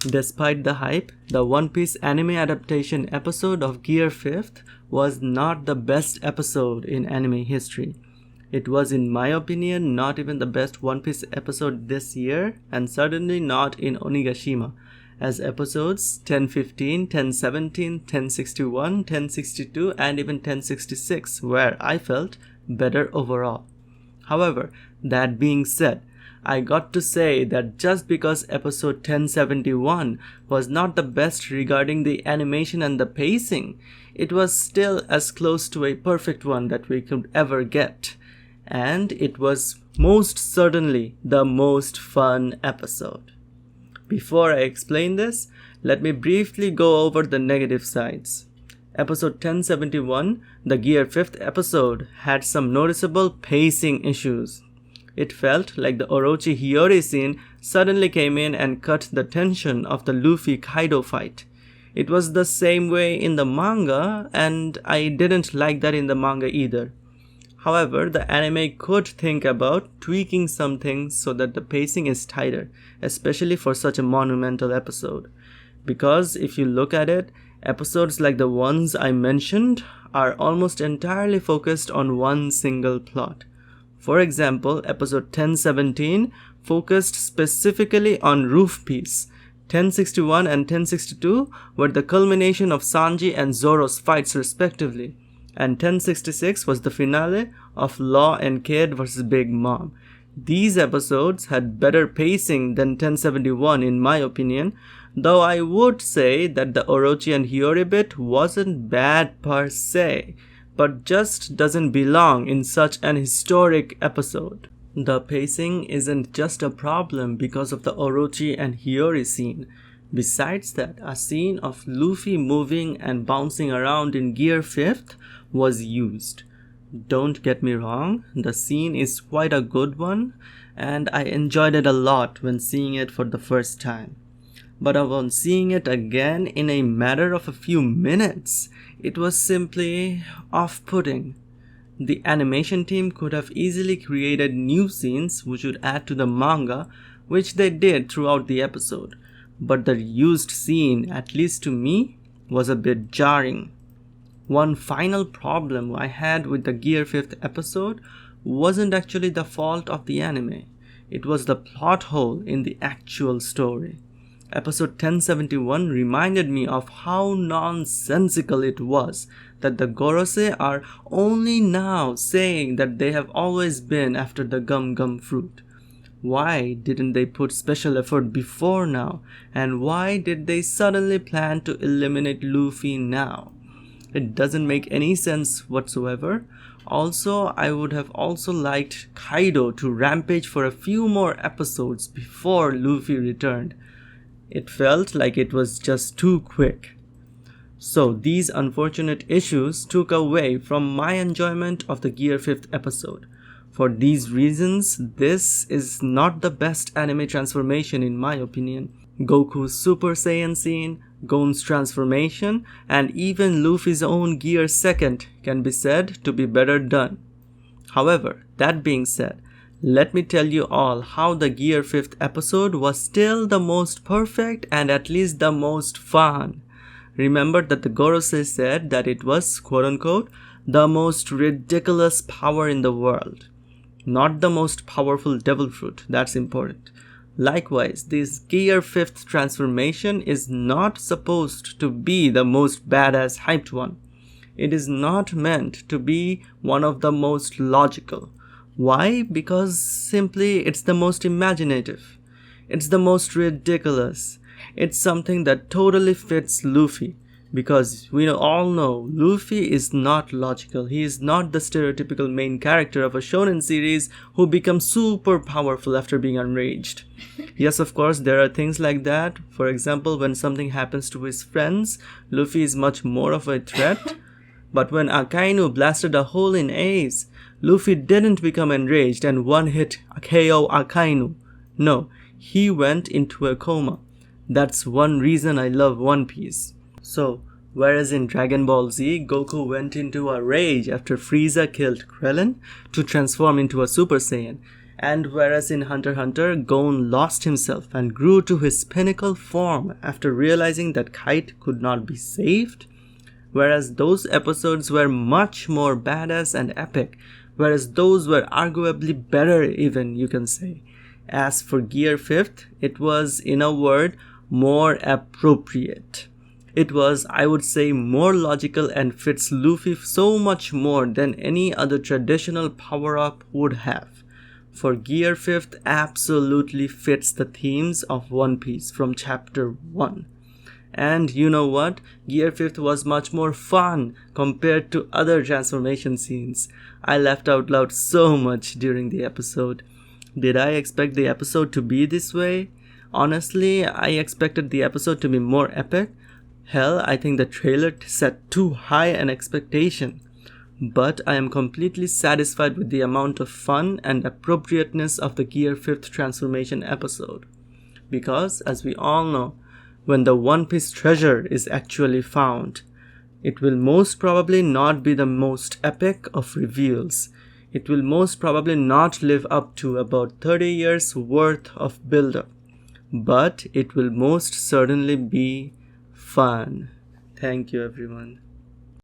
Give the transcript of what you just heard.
Despite the hype, the One Piece anime adaptation episode of Gear 5th was not the best episode in anime history. It was, in my opinion, not even the best One Piece episode this year, and certainly not in Onigashima, as episodes 1015, 1017, 1061, 1062, and even 1066 were, I felt, better overall. However, that being said, I got to say that just because episode 1071 was not the best regarding the animation and the pacing, it was still as close to a perfect one that we could ever get. And it was most certainly the most fun episode. Before I explain this, let me briefly go over the negative sides. Episode 1071, the Gear 5th episode, had some noticeable pacing issues. It felt like the Orochi Hiyori scene suddenly came in and cut the tension of the Luffy-Kaido fight. It was the same way in the manga, and I didn't like that in the manga either. However, the anime could think about tweaking some things so that the pacing is tighter, especially for such a monumental episode. Because if you look at it, episodes like the ones I mentioned are almost entirely focused on one single plot. For example, episode 1017 focused specifically on Roof Piece. 1061 and 1062 were the culmination of Sanji and Zoro's fights respectively, and 1066 was the finale of Law and Kid vs Big Mom. These episodes had better pacing than 1071 in my opinion, though I would say that the Orochi and Hiyori bit wasn't bad per se, but just doesn't belong in such an historic episode. The pacing isn't just a problem because of the Orochi and Hiyori scene. Besides that, a scene of Luffy moving and bouncing around in Gear 5th was used. Don't get me wrong, the scene is quite a good one, and I enjoyed it a lot when seeing it for the first time. But upon seeing it again in a matter of a few minutes, it was simply off-putting. The animation team could have easily created new scenes which would add to the manga, which they did throughout the episode. But the used scene, at least to me, was a bit jarring. One final problem I had with the Gear 5th episode wasn't actually the fault of the anime. It was the plot hole in the actual story. Episode 1071 reminded me of how nonsensical it was that the Gorosei are only now saying that they have always been after the Gum Gum fruit. Why didn't they put special effort before now? And why did they suddenly plan to eliminate Luffy now? It doesn't make any sense whatsoever. Also, I would have also liked Kaido to rampage for a few more episodes before Luffy returned. It felt like it was just too quick. So these unfortunate issues took away from my enjoyment of the Gear 5th episode. For these reasons, this is not the best anime transformation in my opinion. Goku's Super Saiyan scene, Gon's transformation, and even Luffy's own Gear 2nd can be said to be better done. However, that being said, let me tell you all how the Gear 5th episode was still the most perfect and at least the most fun. Remember that the Gorosei said that it was, quote-unquote, the most ridiculous power in the world. Not the most powerful devil fruit, that's important. Likewise, this Gear 5th transformation is not supposed to be the most badass hyped one. It is not meant to be one of the most logical. Why? Because simply it's the most imaginative. It's the most ridiculous. It's something that totally fits Luffy. Because we all know Luffy is not logical. He is not the stereotypical main character of a shonen series who becomes super powerful after being enraged. Yes, of course, there are things like that. For example, when something happens to his friends, Luffy is much more of a threat. But when Akainu blasted a hole in Ace, Luffy didn't become enraged and one-hit KO Akainu. No, he went into a coma. That's one reason I love One Piece. So, whereas in Dragon Ball Z, Goku went into a rage after Frieza killed Krillin to transform into a Super Saiyan, And whereas in Hunter x Hunter, Gon lost himself and grew to his pinnacle form after realizing that Kite could not be saved, whereas those episodes were much more badass and epic, whereas those were arguably better even, you can say. As for Gear 5th, it was, in a word, more appropriate. It was, I would say, more logical and fits Luffy so much more than any other traditional power-up would have. For Gear 5th absolutely fits the themes of One Piece from chapter 1. And you know what? Gear 5th was much more fun compared to other transformation scenes. I laughed out loud so much during the episode. Did I expect the episode to be this way? Honestly, I expected the episode to be more epic. Hell, I think the trailer set too high an expectation. But I am completely satisfied with the amount of fun and appropriateness of the Gear 5th transformation episode. Because, as we all know, when the One Piece treasure is actually found, it will most probably not be the most epic of reveals. It will most probably not live up to about 30 years worth of build-up. But it will most certainly be fun. Thank you, everyone.